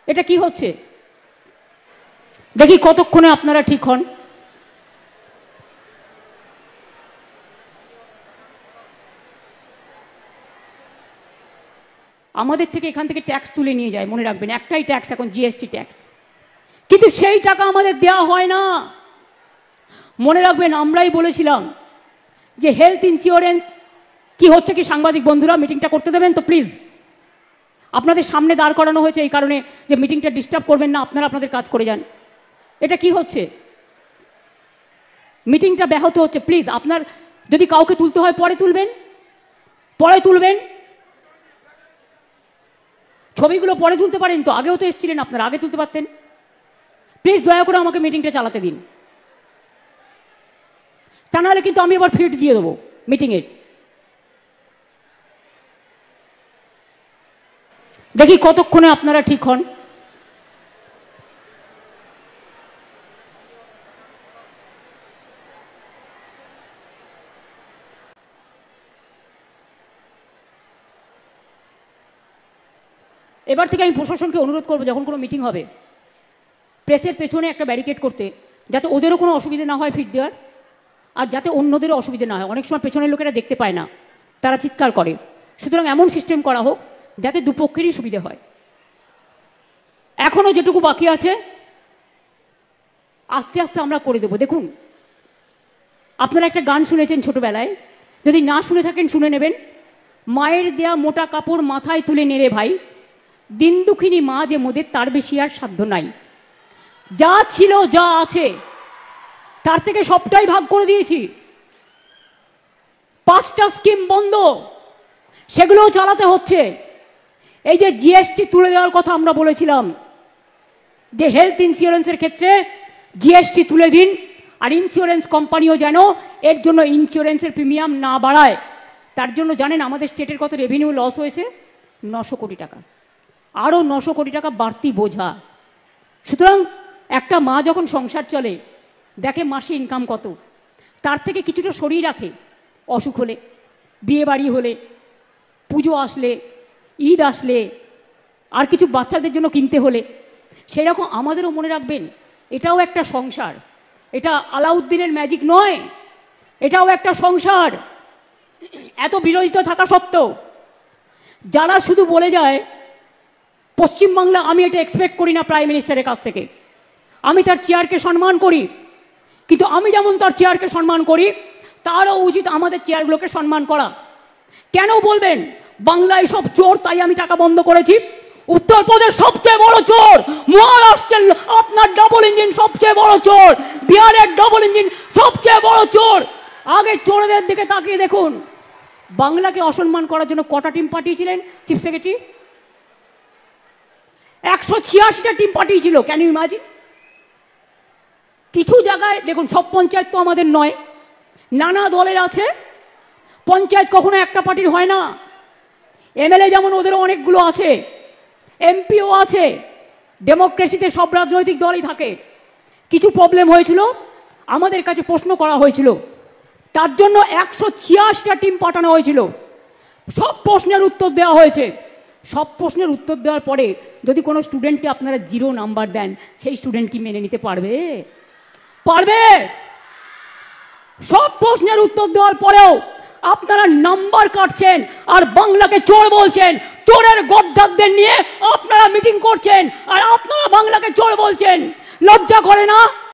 এটা কি হচ্ছে? দেখি কতক্ষণে আপনারা ঠিক হন। আমাদের থেকে এখান থেকে ট্যাক্স তুলে নিয়ে যায়, মনে রাখবেন, একটাই ট্যাক্স এখন, জিএসটি ট্যাক্স, কিন্তু সেই টাকা আমাদের দেওয়া হয় না। মনে রাখবেন, আমরাই বলেছিলাম যে হেলথ ইন্স্যুরেন্স কি হচ্ছে কি, সাংবাদিক বন্ধুরা মিটিংটা করতে দেবেন তো প্লিজ। আপনাদের সামনে দাঁড় করানো হয়েছে এই কারণে যে মিটিংটা ডিস্টার্ব করবেন না, আপনারা আপনাদের কাজ করে যান। এটা কি হচ্ছে? মিটিংটা ব্যাহত হচ্ছে, প্লিজ। আপনার যদি কাউকে তুলতে হয় পরে তুলবেন, পরে তুলবেন। ছবিগুলো পরে তুলতে পারেন তো, আগেও তো এসেছিলেন আপনারা, আগে তুলতে পারতেন। প্লিজ দয়া করে আমাকে মিটিংটা চালাতে দিন, তা নাহলে কিন্তু আমি আবার ফিড দিয়ে দেবো মিটিংয়ের। দেখি কতক্ষণে আপনারা ঠিক হন। এবার থেকে আমি প্রশাসনকে অনুরোধ করবো, যখন কোনো মিটিং হবে প্রেসের পেছনে একটা ব্যারিকেড করতে, যাতে ওদেরও কোনো অসুবিধা না হয় ফিড দেওয়ার, আর যাতে অন্যদেরও অসুবিধা না হয়। অনেক সময় পেছনের লোকেরা দেখতে পায় না, তারা চিৎকার করে। সুতরাং এমন সিস্টেম করা হোক যাতে দুপক্ষেরই সুবিধে হয়। এখনো যেটুকু বাকি আছে আস্তে আস্তে আমরা করে দেবো। দেখুন, আপনারা একটা গান শুনেছেন ছোটবেলায়, যদি না শুনে থাকেন শুনে নেবেন। মায়ের দেয়া মোটা কাপড় মাথায় তুলে নেড়ে ভাই, দিন দুঃখিনী মা যে মোদের তার বেশি আর সাধ্য নাই। যা ছিল যা আছে তার থেকে সবটাই ভাগ করে দিয়েছি। 5টা স্কিম বন্ধ, সেগুলোও চালাতে হচ্ছে। এই যে জিএসটি তুলে দেওয়ার কথা আমরা বলেছিলাম, যে হেলথ ইন্স্যুরেন্সের ক্ষেত্রে জিএসটি তুলে দিন, আর ইন্স্যুরেন্স কোম্পানিও যেন এর জন্য ইন্স্যুরেন্সের প্রিমিয়াম না বাড়ায়। তার জন্য জানেন আমাদের স্টেটের কত রেভিনিউ লস হয়েছে? 900 কোটি টাকা। আরও 900 কোটি টাকা বাড়তি বোঝা। সুতরাং একটা মা যখন সংসার চলে, দেখে মাসে ইনকাম কত, তার থেকে কিছুটা সরিয়ে রাখে। অসুখ হলে, বিয়ে বাড়ি হলে, পুজো আসলে, ঈদ আসলে, আর কিছু বাচ্চাদের জন্য কিনতে হলে, সেই রকম আমাদেরও মনে রাখবেন এটাও একটা সংসার। এটা আলাউদ্দিনের ম্যাজিক নয়, এটাও একটা সংসার। এত বিরোধিতা থাকা সত্ত্বেও যারা শুধু বলে যায়, পশ্চিমবাংলা, আমি এটা এক্সপেক্ট করি না প্রাইম মিনিস্টারের কাছ থেকে। আমি তার চেয়ারকে সম্মান করি, কিন্তু আমি যেমন তার চেয়ারকে সম্মান করি, তারও উচিত আমাদের চেয়ারগুলোকে সম্মান করা। কেন বলবেন বাংলায় সব চোর তাই আমি টাকা বন্ধ করেছি? উত্তরপ্রদেশ সবচেয়ে বড় চোর, মহারাষ্ট্রের আপনার ডাবল ইঞ্জিন সবচেয়ে বড় চোর, বিহারের ডাবল ইঞ্জিন সবচেয়ে বড় চোর। আগে চোরদের দিকে তাকিয়ে দেখুন, বাংলাকে অসম্মান করার জন্য কটা টিম পাঠিয়েছিলেন চিফ সেক্রেটারি? 186টা টিম পাঠিয়েছিল। Can you imagine? কিছু জায়গায় দেখুন, সব পঞ্চায়েত তো আমাদের নয়, নানা দলের আছে। পঞ্চায়েত কখনো একটা পার্টির হয় না। এমএলএ যেমন ওদেরও অনেকগুলো আছে, এমপিও আছে। ডেমোক্রেসিতে সব রাজনৈতিক দলই থাকে। কিছু প্রবলেম হয়েছিল, আমাদের কাছে প্রশ্ন করা হয়েছিল, তার জন্য 186টা টিম পাঠানো হয়েছিল। সব প্রশ্নের উত্তর দেওয়া হয়েছে। সব প্রশ্নের উত্তর দেওয়ার পরে যদি কোনো স্টুডেন্টকে আপনারা 0 নাম্বার দেন, সেই স্টুডেন্ট কি মেনে নিতে পারবে? পারবে? সব প্রশ্নের উত্তর দেওয়ার পরেও আপনারা নাম্বার কাটছেন আর বাংলাকে চোর বলছেন। চোরের গদ্দারদের নিয়ে আপনারা মিটিং করছেন আর আপনারা বাংলাকে চোর বলছেন। লজ্জা করে না?